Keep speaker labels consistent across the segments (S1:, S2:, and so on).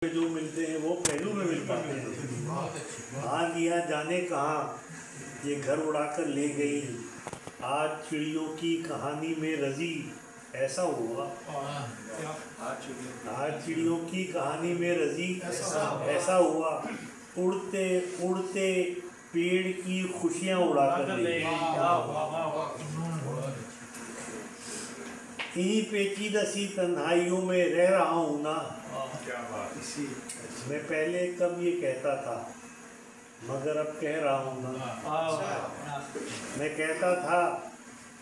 S1: जो मिलते हैं वो पहलू में मिल पाते हैं। आ लिया जाने कहाँ, ये घर उड़ाकर ले गई, आज चिड़ियों की कहानी में रजी, ऐसा हुआ। आज चिड़ियों की कहानी में रजी ऐसा हुआ, उड़ते उड़ते पेड़ की खुशियाँ उड़ाकर ले गई। इन्हीं पेचीदसी तन्हाइयों में रह रहा हूँ ना। मैं पहले कब ये कहता था, मगर अब कह रहा हूँ ना। मैं कहता था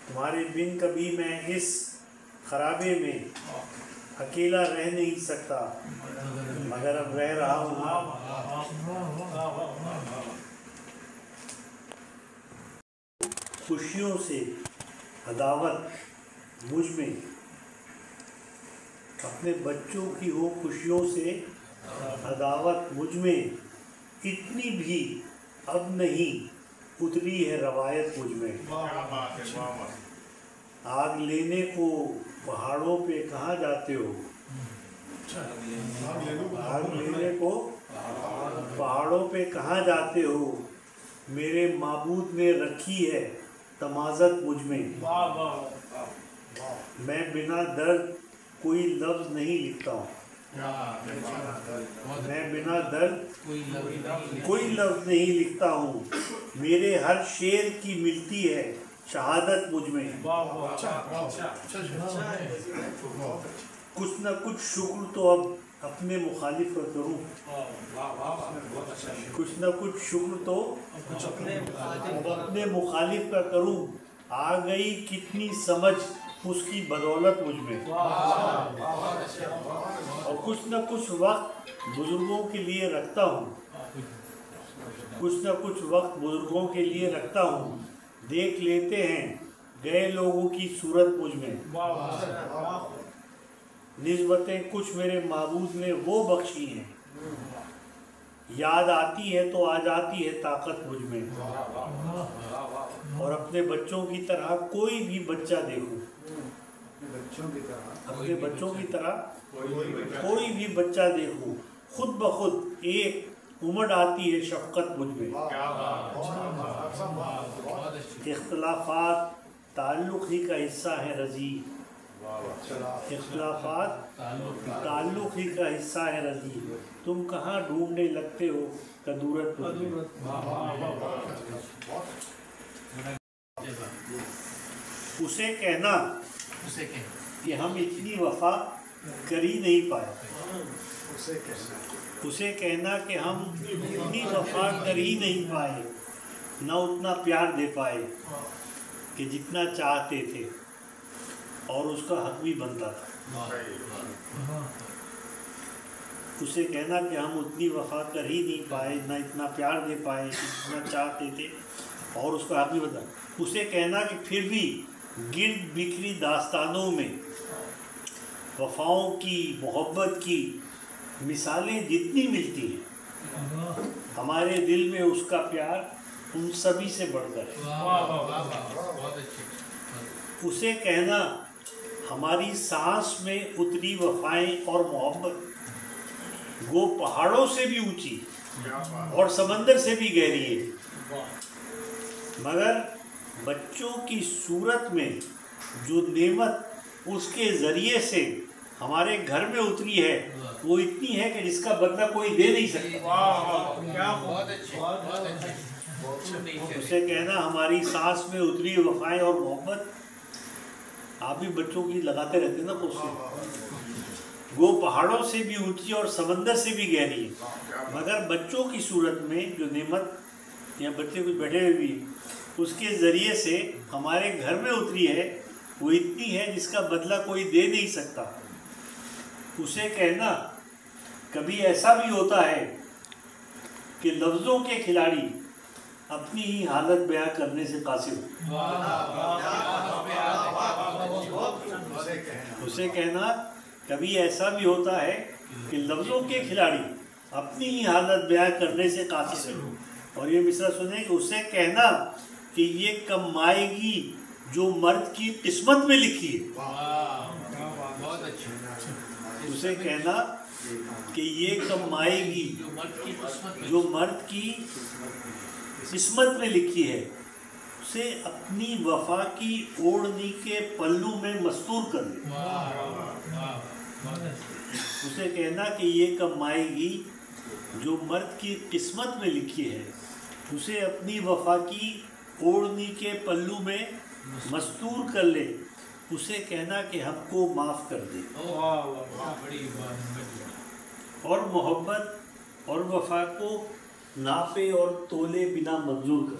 S1: तुम्हारे बिन कभी मैं इस खराबे में अकेला रह नहीं सकता, मगर अब रह रहा हूँ ना। खुशियों से अदावत मुझ में, अपने बच्चों की हो खुशियों से अदावत मुझ में, इतनी भी अब नहीं उतरी है रवायत मुझ में। आग लेने को पहाड़ों पे कहाँ जाते हो, आग लेने को पहाड़ों पे कहाँ जाते हो, मेरे माबूद ने रखी है तमाज़त मुझ में। मैं बिना दर्द कोई लफ्ज़ नहीं लिखता हूँ, मैं बिना दर्द कोई लफ्ज़ नहीं लिखता हूँ, मेरे हर शेर की मिलती है शहादत मुझ में। कुछ न कुछ शुक्र तो अब अपने मुखालिफ का करूँ, कुछ न कुछ शुक्र तो अपने मुखालिफ का करूँ, आ गई कितनी समझ उसकी बदौलत मुझ में। और कुछ न कुछ वक्त बुजुर्गों के लिए रखता हूँ, कुछ न कुछ वक्त बुजुर्गों के लिए रखता हूँ, देख लेते हैं गए लोगों की सूरत मुझ में। निस्बतें कुछ मेरे माबूद ने वो बख्शी हैं, याद आती है तो आ जाती है ताकत मुझ में। और अपने बच्चों की तरह कोई भी बच्चा देखूं, अपने बच्चों की तरह कोई भी बच्चा देखूं, खुद ब खुद एक उमड़ आती है शफकत मुझ में। इख्तलाफात ताल्लुक़ ही का हिस्सा है रजी, इख्तलाफात ताल्लुक़ ही का हिस्सा है रजी, तुम कहाँ ढूंढने लगते हो कदूरत मुझ में। उसे कहना कि हम इतनी वफा कर ही नहीं पाए, उसे कहना कि हम इतनी वफा कर ही नहीं पाए, न उतना प्यार दे पाए कि जितना चाहते थे और उसका हक भी बनता था। उसे कहना कि हम उतनी वफा कर ही नहीं पाए, न इतना प्यार दे पाए कि जितना चाहते थे और उसका हक भी बनता। उसे कहना कि फिर भी गिर्द बिखरी दास्तानों में वफाओं की मोहब्बत की मिसालें जितनी मिलती हैं, हमारे दिल में उसका प्यार उन सभी से बढ़कर है। उसे कहना हमारी सांस में उतरी वफाएं और मोहब्बत वो पहाड़ों से भी ऊंची और समंदर से भी गहरी है, मगर बच्चों की सूरत में जो नेमत उसके ज़रिए से हमारे घर में उतरी है वो इतनी है कि जिसका बदला कोई दे नहीं सकता। उसे कहना हमारी सांस में उतरी वफाएं और मोहब्बत, आप भी बच्चों की लगाते रहते हैं ना कोशिश, वो पहाड़ों से भी ऊंची और समंदर से भी गहरी है, मगर बच्चों की सूरत में जो नेमत या बच्चे कुछ बैठे हुए भी उसके ज़रिए से हमारे घर में उतरी है वो इतनी है जिसका बदला कोई दे नहीं सकता। उसे कहना कभी ऐसा भी होता है कि लफ्ज़ों के खिलाड़ी अपनी ही हालत बयां करने से कासिर। उसे कहना कभी ऐसा भी होता है कि लफ्ज़ों के खिलाड़ी अपनी ही हालत बयां करने से कासिर। और ये मिसरा सुने कि उसे कहना कि ये कमाएगी जो मर्द की किस्मत में लिखी है। उसे कहना کہ یہ کمائے گی جو مرد کی قسمت میں لکھی ہے، اسے اپنی وفا کی اوڑھنی کے پلو میں مستور کر لے۔ اسے کہنا کہ یہ کمائے گی جو مرد کی قسمت میں لکھی ہے، اسے اپنی وفا کی اوڑھنی کے پلو میں مستور کر لے، اسے کہنا کہ ہم کو معاف کر دے، اور محبت اور وفا کو ناپے اور تولے بنا منظور کر۔